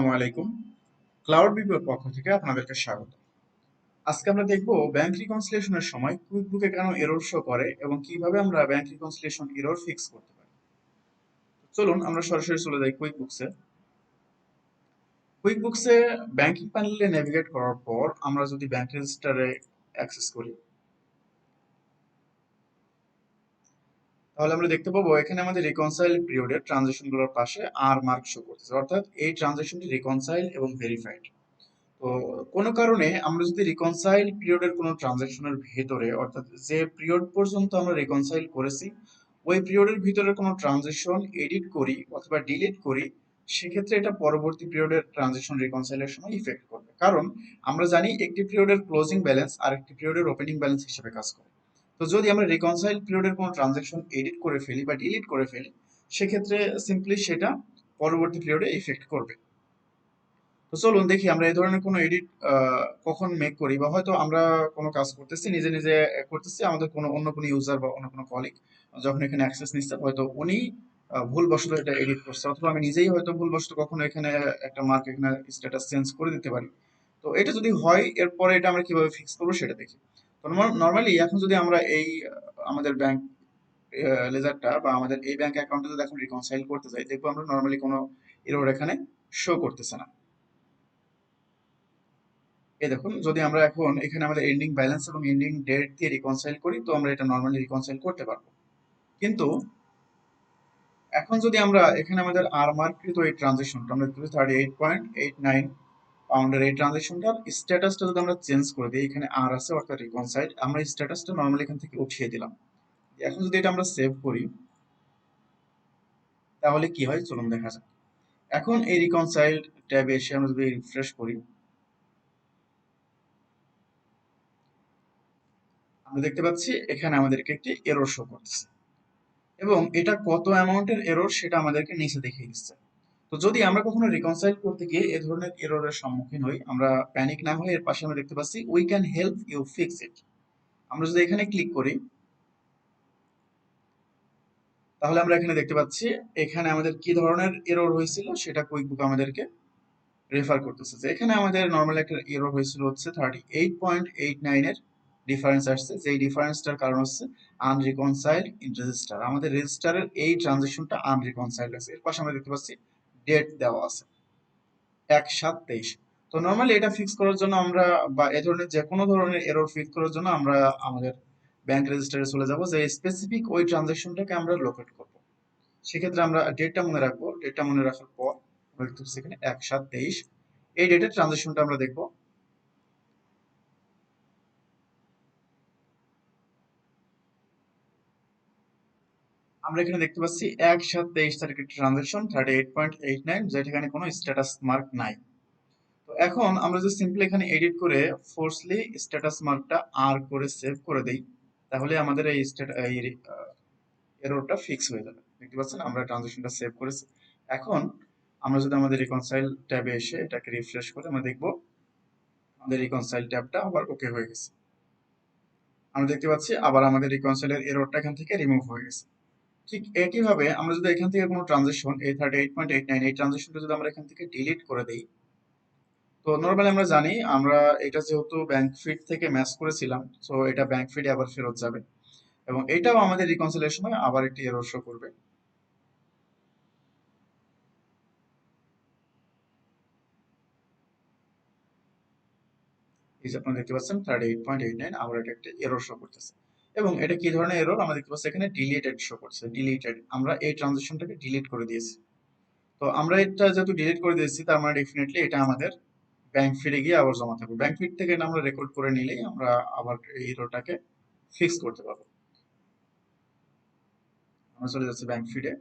আসসালামু আলাইকুম। ক্লাউড বিপিওর পক্ষ থেকে আপনাদেরকে স্বাগত। আজকে আমরা দেখব ব্যাংক রিকনসিলিয়েশনের সময় কুইকবুকে কেন এরর শো করে এবং কিভাবে আমরা ব্যাংক রিকনসিলিয়েশন এরর ফিক্স করতে পারি। চলুন আমরা সরাসরি চলে যাই কুইকবুকসে। কুইকবুকসে ব্যাংকিং প্যানেলে নেভিগেট করার পর আমরা যদি ব্যাংক রেজিস্টারে অ্যাক্সেস করি, তাহলে আমরা দেখতে পাবো এখানে আমাদের রিকনসাইল পিরিয়ডের ট্রানজেকশনগুলোর পাশে আর মার্ক শো করতেছে, অর্থাৎ এই ট্রানজেকশনটি রিকনসাইল এবং ভেরিফাইড। তো কোনো কারণে আমরা যদি রিকনসাইল পিরিয়ডের কোনো ট্রানজাকশনের ভেতরে, অর্থাৎ যে পিরিয়ড পর্যন্ত আমরা রিকনসাইল করেছি ওই পিরিয়ডের ভিতরে কোনো ট্রানজাকশন এডিট করি অথবা ডিলিট করি, সেক্ষেত্রে এটা পরবর্তী পিরিয়ডের ট্রানজাকশন রিকনসাইলের সময় ইফেক্ট করবে। কারণ আমরা জানি একটি পিরিয়ডের ক্লোজিং ব্যালেন্স আর একটি পিরিয়ডের ওপেনিং ব্যালেন্স হিসেবে কাজ করে। তো যদি আমরা রিকনসাইল পিরিয়ডের কোনো ট্রানজাকশন এডিট করে ফেলি বা ডিলিট করে ফেলি, সেক্ষেত্রে সিম্পলি সেটা পরবর্তী পিরিয়ডে ইফেক্ট করবে। তো চলুন দেখি আমরা এই ধরনের কোনো এডিট কখন মেক করি, বা হয়তো আমরা কোনো কাজ করতেছি নিজে নিজে করতেছি, আমাদের কোনো অন্য কোনো ইউজার বা অন্য কোনো কলিগ যখন এখানে অ্যাক্সেস নিচ্ছে, হয়তো উনি ভুলবশত এটা এডিট করছে, অথবা আমি নিজেই হয়তো ভুলবশত কখনো এখানে একটা মার্ক এখানে স্ট্যাটাস চেঞ্জ করে দিতে পারি। তো এটা যদি হয়, এরপরে এটা আমরা কিভাবে ফিক্স করবো সেটা দেখি। তো নর্মালি এখন যদি আমরা এই আমাদের ব্যাংক লেজারটা বা আমাদের এই ব্যাংক অ্যাকাউন্টে যদি এখন রিকনসাইল করতে যাই, দেখবো আমরা নর্মালি কোনো এরর এখানে শো করতেছে না। এই দেখুন, যদি আমরা এখন এখানে আমাদের এন্ডিং ব্যালেন্স এবং এন্ডিং ডেট দিয়ে রিকনসাইল করি, তো আমরা এটা নর্মালি রিকনসাইল করতে পারবো। কিন্তু এখন যদি আমরা এখানে আমাদের আর মার্ককৃত এই ট্রানজেকশনটা আমরা দেখতে পাচ্ছি 38.89 পাউন্ডের এই ট্রানজেকশনটার স্ট্যাটাসটা যদি আমরা চেঞ্জ করে দিই, এখানে আর আছে অর্থাৎ রিকনসাইল, আমরা স্ট্যাটাসটা নর্মালি এখান থেকে উঠিয়ে দিলাম। এখন যদি এটা আমরা সেভ করি, তাহলে কি হয় চলুন দেখা যাক। এখন এই রিকনসাইল ট্যাবে এসে আমরা যদি রিফ্রেশ করি, আমরা দেখতে পাচ্ছি এখানে আমাদেরকে একটি এরর শো করতেছে এবং এটা কত অ্যামাউন্টের এরর সেটা আমাদেরকে নিচে দেখিয়ে দিচ্ছে। তো যদি আমরা কখনো রিকনসাইল করতে গিয়ে এ ধরনের এররের সম্মুখীন হই, আমরা প্যানিক না হয়ে এর পাশে আমরা দেখতে পাচ্ছি we can help you fix it. আমরা যদি এখানে ক্লিক করি, তাহলে আমরা এখানে দেখতে পাচ্ছি এখানে আমাদের কি ধরনের এরর হয়েছিল সেটা কুইকবুক আমাদেরকে রেফার করতেছে। যে এখানে আমাদের নর্মাল একটা এরর হয়েছিল হচ্ছে 38.89 এর ডিফারেন্স আসছে, যেই ডিফারেন্সটার কারণ হচ্ছে আনরিকনসাইল্ড ইন রেজিস্টার। আমাদের রেজিস্টারের এই ট্রানজেকশনটা আনরিকনসাইল্ড আছে। এর পাশে আমরা দেখতে পাচ্ছি ডেট দেওয়া আছে 1/7/23। তো নর্মালি এটা ফিক্স করার জন্য আমরা, বা এ ধরনের যে কোনো ধরনের এরর ফিক্স করার জন্য আমরা আমাদের ব্যাংক রেজিস্টারে চলে যাব, যে স্পেসিফিক ওই ট্রানজেকশনটাকে আমরা লোকেট করব। সেক্ষেত্রে আমরা ডেটটা মনে রাখবো। ডেটটা মনে রাখার পর আমরা দেখতে পাচ্ছি এখানে 1/7/23 এই ডেটের ট্রানজেকশনটা আমরা দেখব। আমরা এখানে দেখতে পাচ্ছি 1/7/23 তারিখের ট্রানজেকশন 38.89, যেটা এখানে কোনো স্ট্যাটাস মার্ক নাই। তো এখন আমরা যদি সিম্পলি এখানে এডিট করে ফোর্সলি স্ট্যাটাস মার্কটা আর করে সেভ করে দেই, তাহলে আমাদের এই এররটা ফিক্স হয়ে যাবে। দেখতে পাচ্ছেন আমরা ট্রানজেকশনটা সেভ করেছি। এখন আমরা যদি আমাদের রিকনসাইল ট্যাবে এসে এটাকে রিফ্রেশ করে আমরা দেখব আমাদের রিকনসাইল ট্যাবটা আবার ওকে হয়ে গেছে। আমরা দেখতে পাচ্ছি আবার আমাদের রিকনসাইলের এররটা এখান থেকে রিমুভ হয়ে গেছে। ঠিক একইভাবে আমরা যদি এখান থেকে কোনো ট্রানজেকশন এই 38.89 এই ট্রানজেকশনটা যদি আমরা এখান থেকে ডিলিট করে দিই, তো নর্মালি আমরা জানি আমরা এটা যেহেতু ব্যাংক ফিড থেকে ম্যাচ করেছিলাম, সো এটা ব্যাংক ফিডে আবার ফেরত যাবে এবং এটাও আমাদের রিকনসিলিয়েশন সময় আবার একটি এরর শো করবে। এই যে আপনারা দেখতে পাচ্ছেন 38.89 আবার এটা একটা এরর শো করতেছে। এবং এটা কি ধরনের এরর আমরা দেখতে পাচ্ছি এখানে ডিলিটেড শো করছে। ডিলিটেড, আমরা এই ট্রানজেকশনটাকে ডিলিট করে দিয়েছি। তো আমরা এটা যেহেতু ডিলিট করে দিয়েছি, তার মানে ডেফিনেটলি এটা আমাদের ব্যাংক ফিডে গিয়ে আবার জমা থাকবে। ব্যাংক ফিড থেকে এটা আমরা রেকর্ড করে নিলেই আমরা আবার এই এররটাকে ফিক্স করতে পারবো। আমরা চলে যাচ্ছি ব্যাংক ফিডে।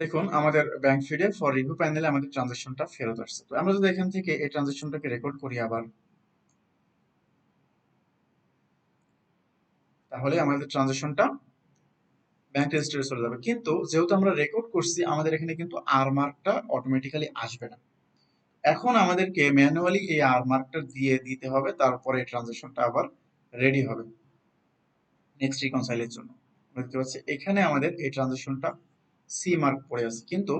দেখুন আমাদের ব্যাংক ফিডে ফর রিভিউ প্যানেলে আমাদের ট্রানজেকশনটা ফেরত আসছে। তো আমরা যদি এখান থেকে এই ট্রানজেকশনটাকে রেকর্ড করি আবার, তাহলে আমাদের ট্রানজেকশনটা ব্যাংক রেজিস্টারে চলে যাবে। কিন্তু যেহেতু আমরা রেকর্ড করছি, আমাদের এখানে কিন্তু আর মার্কটা অটোমেটিক্যালি আসবে না। এখন আমাদেরকে ম্যানুয়ালি এই আর মার্কটা দিয়ে দিতে হবে, তারপরে এই ট্রানজেকশনটা আবার রেডি হবে নেক্সট রিকনসাইলের জন্য। দেখতে পাচ্ছি এখানে আমাদের এই ট্রানজেকশনটা সি মার্ক পড়ে আছে, কিন্তু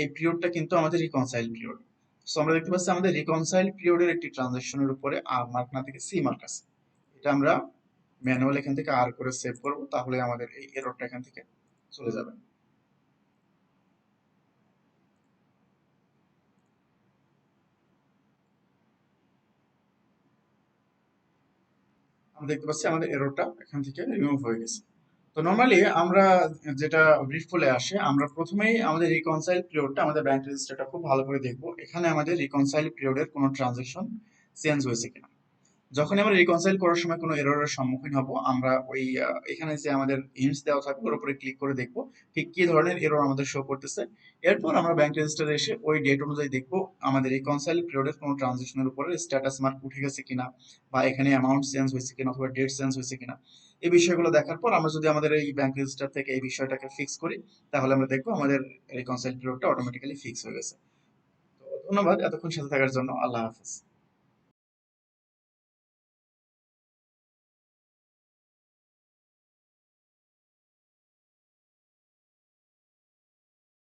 এই পিরিয়ডটা কিন্তু আমাদের রিকনসাইল পিরিয়ড। সো আমরা দেখতে পাচ্ছি আমাদের রিকনসাইল পিরিয়ডের একটি ট্রানজাকশনের উপরে আর মার্ক না থেকে সি মার্ক আছে। এটা আমরা ম্যানুয়াল এখান থেকে আর করে সেভ করব, তাহলে আমাদের এই এররটা এখান থেকে চলে যাবে। আমরা দেখতে পাচ্ছি আমাদের এররটা এখান থেকে রিমুভ হয়ে গেছে। তো নর্মালি আমরা যেটা ব্রিফ বলে আসে, আমরা প্রথমেই আমাদের রিকনসাইল পিরিয়ডটা, আমাদের ব্যাংক রেজিস্টারটা খুব ভালো করে দেখবো এখানে আমাদের রিকনসাইল পিরিয়ডের কোনো ট্রানজাকশন চেঞ্জ হয়েছে কিনা। যখনই আমরা রিকনসাইল করার সময় কোনো এররের সম্মুখীন হব, আমরা ওই এখানে যে আমাদের হিন্টস দেওয়া থাকবে ওর উপরে ক্লিক করে দেখবো ঠিক কি ধরনের এরর আমাদের শো করতেছে। এরপর আমরা ব্যাংক রেজিস্টারে এসে ওই ডেট অনুযায়ী দেখবো আমাদের রিকনসাইল পিরিয়ডের কোনো ট্রানজাকশনের উপরে স্ট্যাটাস মার্ক উঠে গেছে কিনা, বা এখানে অ্যামাউন্ট চেঞ্জ হয়েছে কিনা অথবা ডেট চেঞ্জ হয়েছে কিনা। এই বিষয়গুলো দেখার পর আমরা যদি আমাদের এই ব্যাংক রেজিস্টার থেকে এই বিষয়টাকে ফিক্স করি, তাহলে আমরা দেখবো আমাদের রিকনসাইল পিরিয়ডটা অটোমেটিক্যালি ফিক্স হয়ে গেছে। তো ধন্যবাদ এতক্ষণ সাথে থাকার জন্য। আল্লাহ হাফেজ।